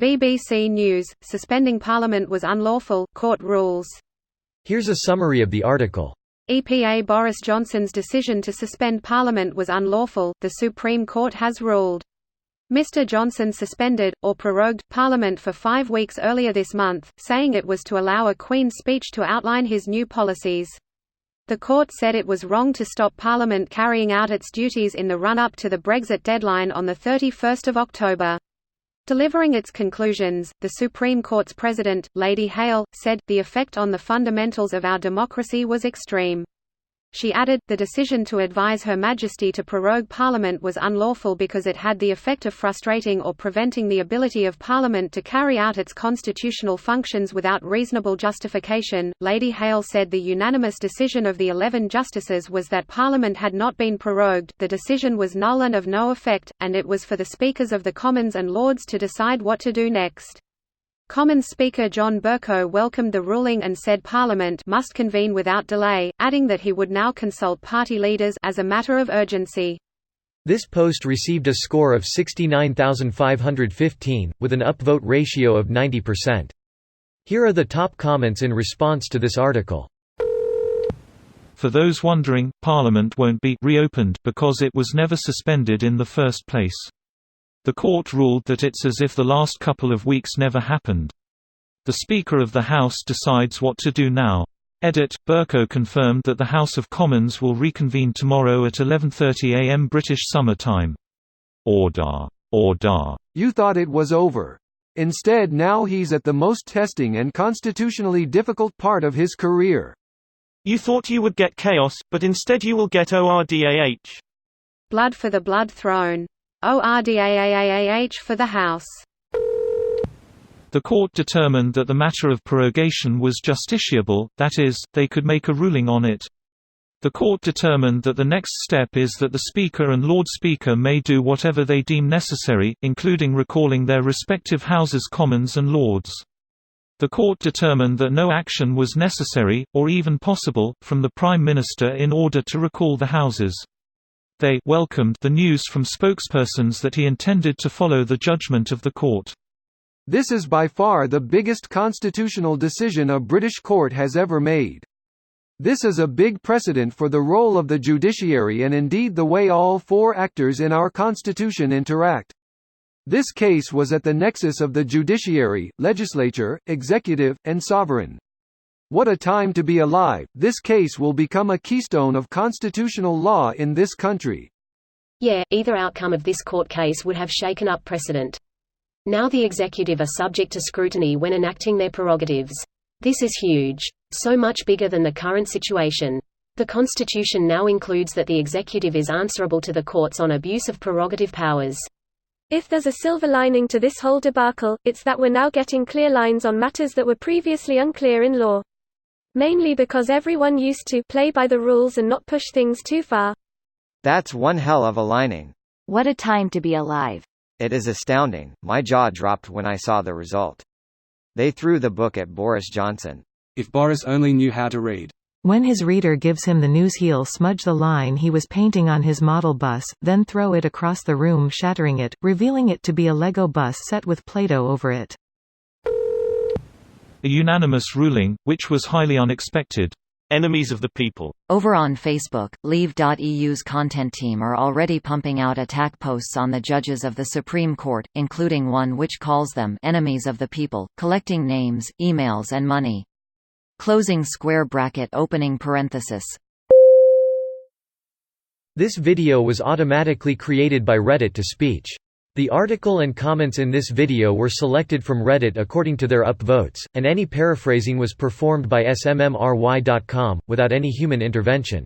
BBC News, Suspending Parliament was unlawful, court rules. Here's a summary of the article. EPA Boris Johnson's decision to suspend Parliament was unlawful, the Supreme Court has ruled. Mr Johnson suspended, or prorogued, Parliament for 5 weeks earlier this month, saying it was to allow a Queen's speech to outline his new policies. The court said it was wrong to stop Parliament carrying out its duties in the run-up to the Brexit deadline on 31 October. Delivering its conclusions, the Supreme Court's President, Lady Hale, said, "The effect on the fundamentals of our democracy was extreme." She added, the decision to advise Her Majesty to prorogue Parliament was unlawful because it had the effect of frustrating or preventing the ability of Parliament to carry out its constitutional functions without reasonable justification. Lady Hale said the unanimous decision of the 11 justices was that Parliament had not been prorogued, the decision was null and of no effect, and it was for the Speakers of the Commons and Lords to decide what to do next. Commons Speaker John Bercow welcomed the ruling and said Parliament must convene without delay, adding that he would now consult party leaders as a matter of urgency. This post received a score of 69,515, with an upvote ratio of 90%. Here are the top comments in response to this article. For those wondering, Parliament won't be reopened because it was never suspended in the first place. The court ruled that it's as if the last couple of weeks never happened. The Speaker of the House decides what to do now. Edit. Bercow confirmed that the House of Commons will reconvene tomorrow at 11:30 am British Summer Time. Order. Order. You thought it was over. Instead, now he's at the most testing and constitutionally difficult part of his career. You thought you would get chaos, but instead you will get ORDAH. Blood for the blood throne. ORDAH for the House. The court determined that the matter of prorogation was justiciable, that is, they could make a ruling on it. The court determined that the next step is that the Speaker and Lord Speaker may do whatever they deem necessary, including recalling their respective Houses Commons and Lords. The court determined that no action was necessary, or even possible, from the Prime Minister in order to recall the Houses. They welcomed the news from spokespersons that he intended to follow the judgment of the court. This is by far the biggest constitutional decision a British court has ever made. This is a big precedent for the role of the judiciary and indeed the way all 4 actors in our constitution interact. This case was at the nexus of the judiciary, legislature, executive, and sovereign. What a time to be alive. This case will become a keystone of constitutional law in this country. Yeah, either outcome of this court case would have shaken up precedent. Now the executive are subject to scrutiny when enacting their prerogatives. This is huge. So much bigger than the current situation. The Constitution now includes that the executive is answerable to the courts on abuse of prerogative powers. If there's a silver lining to this whole debacle, it's that we're now getting clear lines on matters that were previously unclear in law. Mainly because everyone used to play by the rules and not push things too far. That's one hell of a lining. What a time to be alive. It is astounding. My jaw dropped when I saw the result. They threw the book at Boris Johnson. If Boris only knew how to read. When his reader gives him the news, he'll smudge the line he was painting on his model bus, then throw it across the room, shattering it, revealing it to be a Lego bus set with Play-Doh over it. A unanimous ruling, which was highly unexpected. Enemies of the people. Over on Facebook, Leave.eu's content team are already pumping out attack posts on the judges of the Supreme Court, including one which calls them enemies of the people, collecting names, emails and money. Closing square bracket opening parenthesis. This video was automatically created by Reddit to speech. The article and comments in this video were selected from Reddit according to their upvotes, and any paraphrasing was performed by smmry.com, without any human intervention.